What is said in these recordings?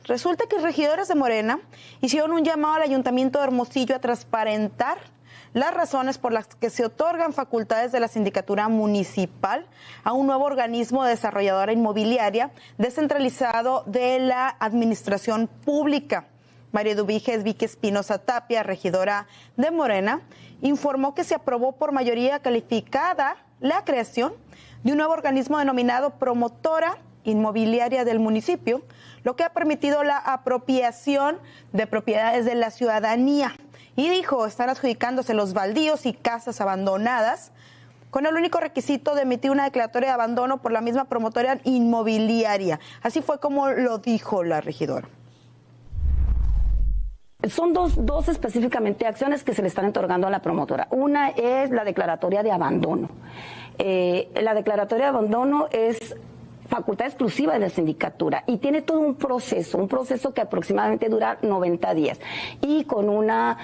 Resulta que regidores de Morena hicieron un llamado al Ayuntamiento de Hermosillo a transparentar las razones por las que se otorgan facultades de la sindicatura municipal a un nuevo organismo desarrolladora inmobiliaria descentralizado de la administración pública. María Eduviges Vicky Espinosa Tapia, regidora de Morena, informó que se aprobó por mayoría calificada la creación de un nuevo organismo denominado Promotora Inmobiliaria del municipio, lo que ha permitido la apropiación de propiedades de la ciudadanía. Y dijo, están adjudicándose los baldíos y casas abandonadas con el único requisito de emitir una declaratoria de abandono por la misma promotora inmobiliaria. Así fue como lo dijo la regidora. Son dos específicamente acciones que se le están otorgando a la promotora. Una es la declaratoria de abandono. La declaratoria de abandono es facultad exclusiva de la sindicatura y tiene todo un proceso que aproximadamente dura 90 días y con una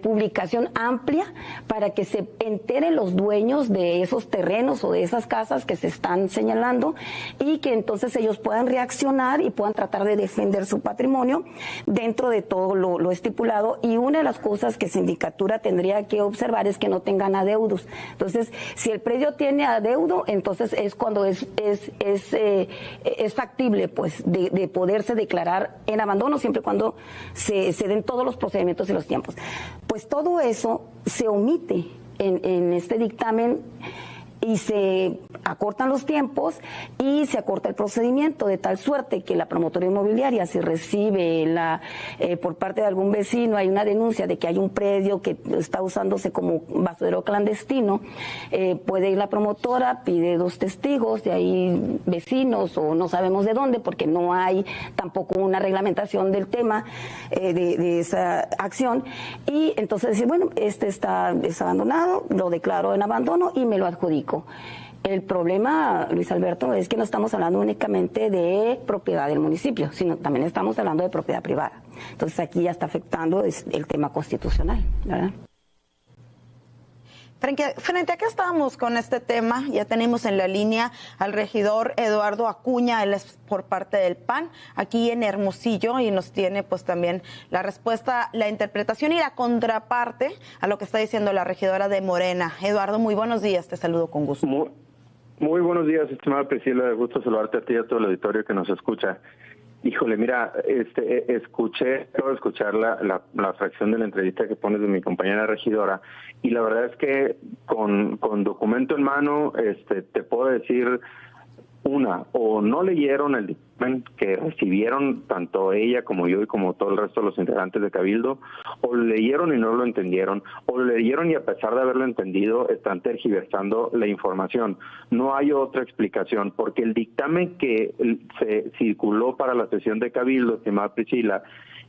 publicación amplia para que se enteren los dueños de esos terrenos o de esas casas que se están señalando y que entonces ellos puedan reaccionar y puedan tratar de defender su patrimonio dentro de todo lo estipulado. Y una de las cosas que sindicatura tendría que observar es que no tengan adeudos. Entonces, si el predio tiene adeudo, entonces es cuando es factible pues de poderse declarar en abandono siempre y cuando se den todos los procedimientos y los tiempos. Pues todo eso se omite en este dictamen y se acortan los tiempos y se acorta el procedimiento de tal suerte que la promotora inmobiliaria, si recibe por parte de algún vecino, hay una denuncia de que hay un predio que está usándose como basurero clandestino, puede ir la promotora, pide 2 testigos, de ahí vecinos o no sabemos de dónde, porque no hay tampoco una reglamentación del tema de esa acción, y entonces decir, bueno, está abandonado, lo declaro en abandono y me lo adjudico. El problema, Luis Alberto, es que no estamos hablando únicamente de propiedad del municipio, sino también estamos hablando de propiedad privada. Entonces aquí ya está afectando el tema constitucional, ¿verdad? Frente a que estábamos con este tema, ya tenemos en la línea al regidor Eduardo Acuña, él es por parte del PAN, aquí en Hermosillo, y nos tiene pues también la respuesta, la interpretación y la contraparte a lo que está diciendo la regidora de Morena. Eduardo, muy buenos días, te saludo con gusto. Muy buenos días, estimada Priscila, gusto saludarte a ti y a todo el auditorio que nos escucha. Híjole, mira, acabo de escuchar la fracción de la entrevista que pones de mi compañera regidora, y la verdad es que con documento en mano, te puedo decir o no leyeron el dictamen que recibieron tanto ella como yo y como todo el resto de los integrantes de Cabildo, o lo leyeron y no lo entendieron, o lo leyeron y a pesar de haberlo entendido están tergiversando la información. No hay otra explicación, porque el dictamen que se circuló para la sesión de Cabildo, estimada Priscila,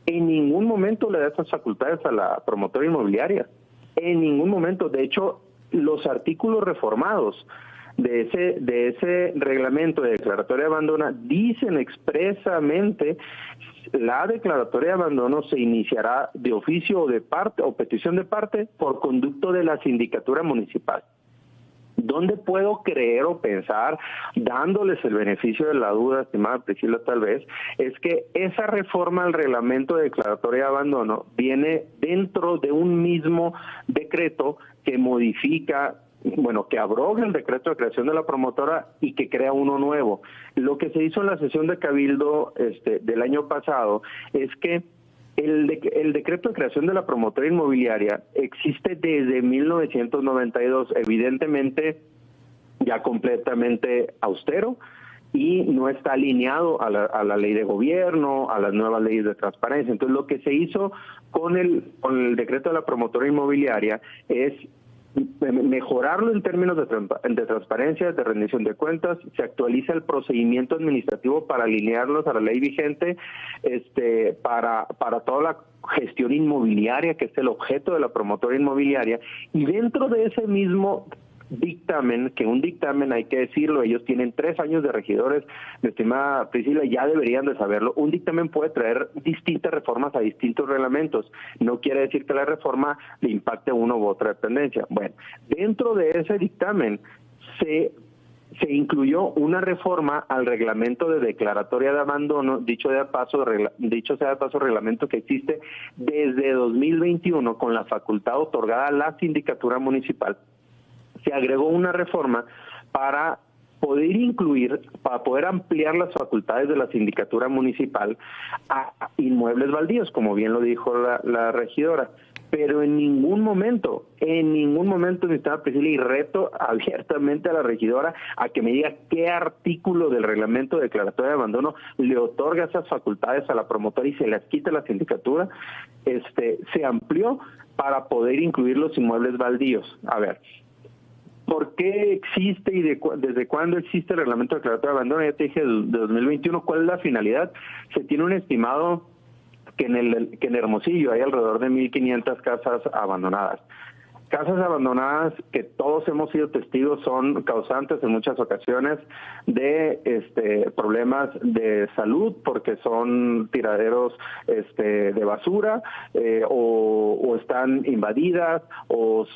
en ningún momento le da esas facultades a la promotora inmobiliaria. En ningún momento. De hecho, los artículos reformados de ese reglamento de declaratoria de abandono dicen expresamente: la declaratoria de abandono se iniciará de oficio o de parte o petición de parte por conducto de la sindicatura municipal. ¿Dónde puedo creer o pensar, dándoles el beneficio de la duda, estimada Priscila, tal vez, es que esa reforma al reglamento de declaratoria de abandono viene dentro de un mismo decreto que modifica, que abroga el decreto de creación de la promotora y que crea uno nuevo? Lo que se hizo en la sesión de Cabildo del año pasado es que el decreto de creación de la promotora inmobiliaria existe desde 1992, evidentemente ya completamente austero, y no está alineado a la ley de gobierno, a las nuevas leyes de transparencia. Entonces, lo que se hizo con el decreto de la promotora inmobiliaria es mejorarlo en términos de transparencia, de rendición de cuentas. Se actualiza el procedimiento administrativo para alinearlos a la ley vigente, para toda la gestión inmobiliaria, que es el objeto de la promotora inmobiliaria. Y dentro de ese mismo dictamen, que un dictamen, hay que decirlo, ellos tienen 3 años de regidores, mi estimada Priscila, ya deberían de saberlo, un dictamen puede traer distintas reformas a distintos reglamentos, no quiere decir que la reforma le impacte a una u otra dependencia. Bueno, dentro de ese dictamen se se incluyó una reforma al reglamento de declaratoria de abandono, dicho sea de paso, reglamento que existe desde 2021 con la facultad otorgada a la sindicatura municipal. Se agregó una reforma para poder incluir, para poder ampliar las facultades de la sindicatura municipal a inmuebles baldíos, como bien lo dijo la regidora. Pero en ningún momento, mi estimada Priscila, y reto abiertamente a la regidora a que me diga qué artículo del reglamento de declaratoria de abandono le otorga esas facultades a la promotora y se las quita a la sindicatura, se amplió para poder incluir los inmuebles baldíos. A ver, ¿por qué existe y desde cuándo existe el reglamento de declaratoria de abandono? Ya te dije, de 2021, ¿cuál es la finalidad? Se tiene un estimado que en Hermosillo hay alrededor de 1,500 casas abandonadas. Casas abandonadas que todos hemos sido testigos son causantes en muchas ocasiones de problemas de salud, porque son tiraderos de basura o están invadidas o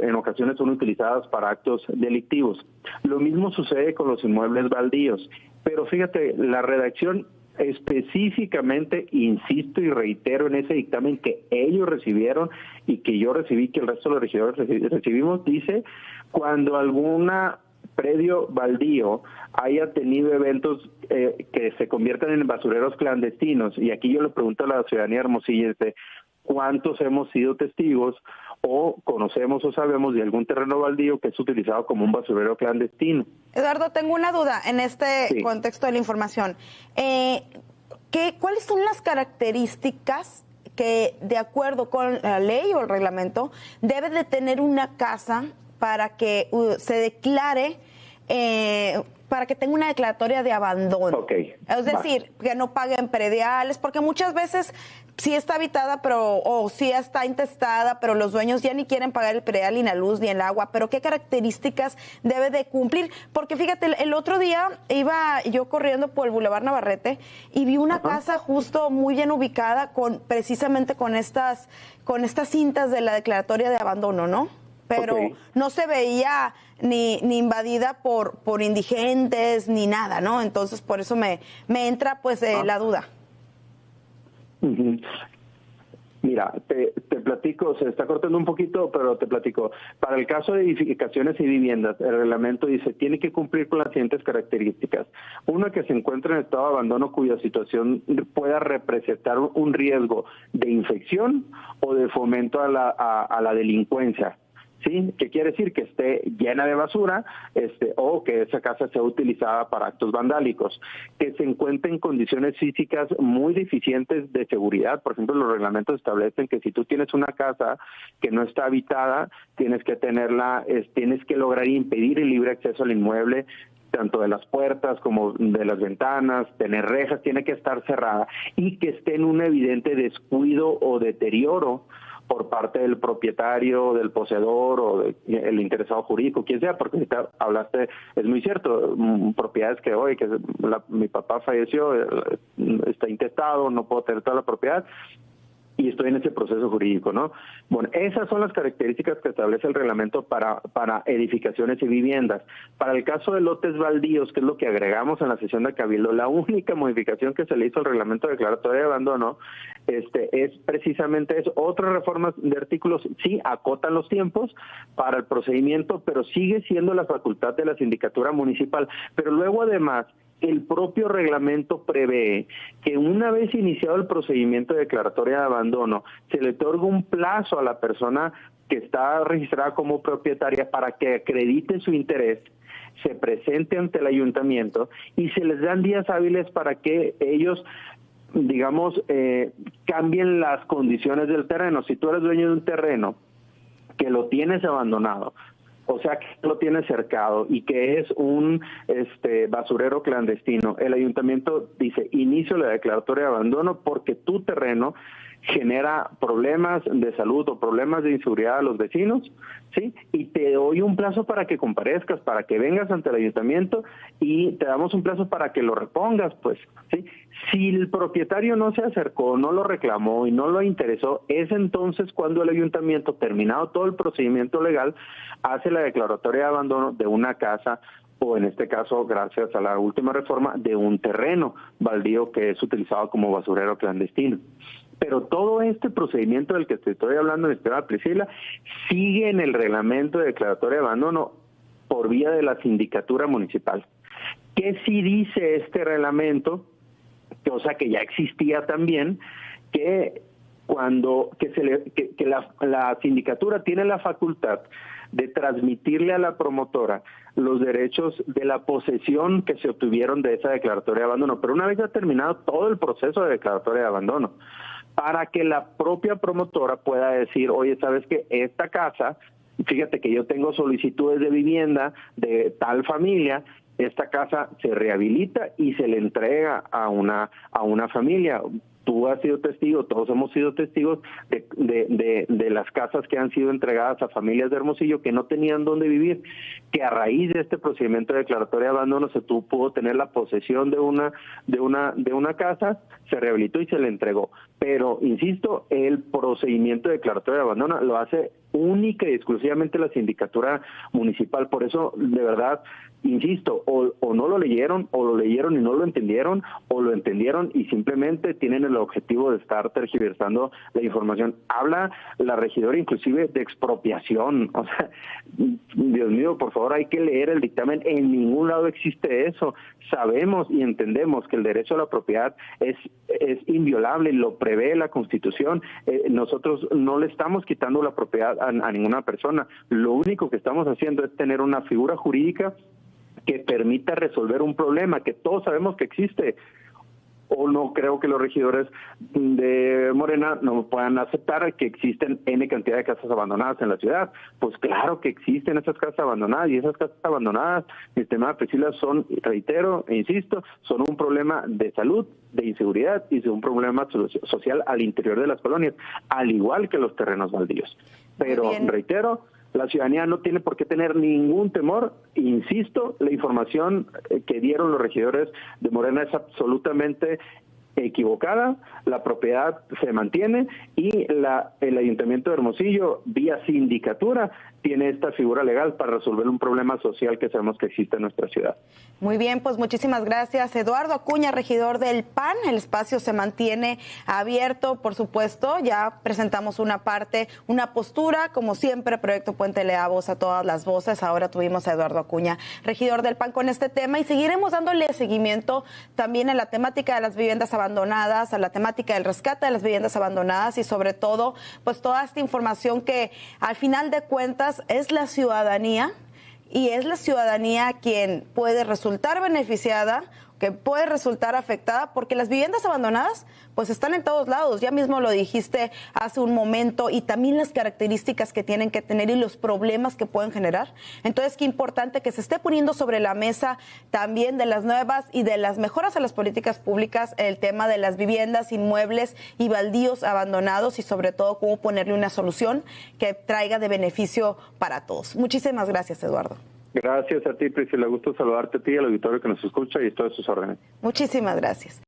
en ocasiones son utilizadas para actos delictivos. Lo mismo sucede con los inmuebles baldíos. Pero fíjate, la redacción específicamente, insisto y reitero en ese dictamen que ellos recibieron y que yo recibí, que el resto de los regidores recibimos, dice: cuando alguna predio baldío haya tenido eventos que se conviertan en basureros clandestinos, y aquí yo le pregunto a la ciudadanía hermosillense, ¿cuántos hemos sido testigos o conocemos o sabemos de algún terreno baldío que es utilizado como un basurero clandestino? Eduardo, tengo una duda en este contexto de la información. ¿Cuáles son las características que, de acuerdo con la ley o el reglamento, debe de tener una casa para que se declare, para que tenga una declaratoria de abandono? Es decir, que no paguen prediales, porque muchas veces sí está habitada, o sí está intestada, pero los dueños ya ni quieren pagar el predial, ni la luz, ni el agua. Pero ¿qué características debe de cumplir? Porque fíjate, el otro día iba yo corriendo por el Boulevard Navarrete y vi una casa justo muy bien ubicada precisamente con estas cintas de la declaratoria de abandono, ¿no? Pero no se veía ni invadida por indigentes ni nada, ¿no? Entonces por eso me entra pues la duda. Mira, te platico, se está cortando un poquito, pero te platico. Para el caso de edificaciones y viviendas, el reglamento dice, tiene que cumplir con las siguientes características. Uno, que se encuentre en estado de abandono cuya situación pueda representar un riesgo de infección o de fomento a la delincuencia. ¿Sí? ¿Qué quiere decir? Que esté llena de basura o que esa casa sea utilizada para actos vandálicos, que se encuentre en condiciones físicas muy deficientes de seguridad. Por ejemplo, los reglamentos establecen que si tú tienes una casa que no está habitada, tienes que lograr impedir el libre acceso al inmueble, tanto de las puertas como de las ventanas, tener rejas, tiene que estar cerrada y que esté en un evidente descuido o deterioro por parte del propietario, del poseedor o del interesado jurídico, quien sea, porque ahorita hablaste, es muy cierto, propiedades que hoy, mi papá falleció, está intestado, no puedo tener toda la propiedad y estoy en ese proceso jurídico, ¿no? Bueno, esas son las características que establece el reglamento para edificaciones y viviendas. Para el caso de lotes baldíos, que es lo que agregamos en la sesión de Cabildo, la única modificación que se le hizo al reglamento de declaratoria de abandono es precisamente eso. Otras reformas de artículos sí acotan los tiempos para el procedimiento, pero sigue siendo la facultad de la sindicatura municipal. Pero luego, además, el propio reglamento prevé que una vez iniciado el procedimiento de declaratoria de abandono, se le otorga un plazo a la persona que está registrada como propietaria para que acredite su interés, se presente ante el ayuntamiento y se les dan días hábiles para que ellos, digamos, cambien las condiciones del terreno. Si tú eres dueño de un terreno que lo tienes abandonado, o sea, que lo tiene cercado y que es un basurero clandestino, el ayuntamiento dice, inicio la declaratoria de abandono porque tu terreno genera problemas de salud o problemas de inseguridad a los vecinos, ¿sí? Y te doy un plazo para que comparezcas, para que vengas ante el ayuntamiento y te damos un plazo para que lo repongas, pues, ¿sí? Si el propietario no se acercó, no lo reclamó y no lo interesó, es entonces cuando el ayuntamiento, terminado todo el procedimiento legal, hace la declaratoria de abandono de una casa o en este caso, gracias a la última reforma, de un terreno baldío que es utilizado como basurero clandestino. Pero todo este procedimiento del que te estoy hablando, mi estimada Priscila, sigue en el reglamento de declaratoria de abandono por vía de la sindicatura municipal. ¿Qué sí dice este reglamento? Cosa que ya existía también, que la sindicatura tiene la facultad de transmitirle a la promotora los derechos de la posesión que se obtuvieron de esa declaratoria de abandono, pero una vez ya terminado todo el proceso de declaratoria de abandono, para que la propia promotora pueda decir, oye, ¿sabes qué? Esta casa, fíjate que yo tengo solicitudes de vivienda de tal familia, esta casa se rehabilita y se le entrega a una familia. Tú has sido testigo, todos hemos sido testigos de las casas que han sido entregadas a familias de Hermosillo que no tenían dónde vivir, que a raíz de este procedimiento de declaratoria de abandono se pudo tener la posesión de una casa, se rehabilitó y se le entregó. Pero, insisto, el procedimiento de declaratoria de abandono lo hace única y exclusivamente la sindicatura municipal. Por eso, de verdad, insisto, o no lo leyeron, o lo leyeron y no lo entendieron, o lo entendieron y simplemente tienen el objetivo de estar tergiversando la información. Habla la regidora inclusive de expropiación. O sea, Dios mío, por favor, hay que leer el dictamen. En ningún lado existe eso. Sabemos y entendemos que el derecho a la propiedad es inviolable, lo prevé la Constitución. Nosotros no le estamos quitando la propiedad a ninguna persona. Lo único que estamos haciendo es tener una figura jurídica que permita resolver un problema que todos sabemos que existe. O no creo que los regidores de Morena no puedan aceptar que existen N cantidad de casas abandonadas en la ciudad. Pues claro que existen esas casas abandonadas, y esas casas abandonadas, mi estimada Priscila, son, reitero e insisto, son un problema de salud, de inseguridad y de un problema social al interior de las colonias, al igual que los terrenos baldíos. Pero reitero, la ciudadanía no tiene por qué tener ningún temor. Insisto, la información que dieron los regidores de Morena es absolutamente equivocada, la propiedad se mantiene y el Ayuntamiento de Hermosillo, vía sindicatura, tiene esta figura legal para resolver un problema social que sabemos que existe en nuestra ciudad. Muy bien, pues muchísimas gracias. Eduardo Acuña, regidor del PAN. El espacio se mantiene abierto, por supuesto. Ya presentamos una postura, como siempre, Proyecto Puente le da voz a todas las voces. Ahora tuvimos a Eduardo Acuña, regidor del PAN, con este tema, y seguiremos dándole seguimiento también a la temática de las viviendas abandonadas, a la temática del rescate de las viviendas abandonadas y sobre todo, pues toda esta información que al final de cuentas es la ciudadanía, y es la ciudadanía quien puede resultar beneficiada, que puede resultar afectada, porque las viviendas abandonadas pues están en todos lados. Ya mismo lo dijiste hace un momento, y también las características que tienen que tener y los problemas que pueden generar. Entonces, qué importante que se esté poniendo sobre la mesa también de las nuevas y de las mejoras a las políticas públicas el tema de las viviendas, inmuebles y baldíos abandonados, y sobre todo cómo ponerle una solución que traiga de beneficio para todos. Muchísimas gracias, Eduardo. Gracias a ti, Priscila. Gusto saludarte a ti y al auditorio que nos escucha, y todas sus órdenes. Muchísimas gracias.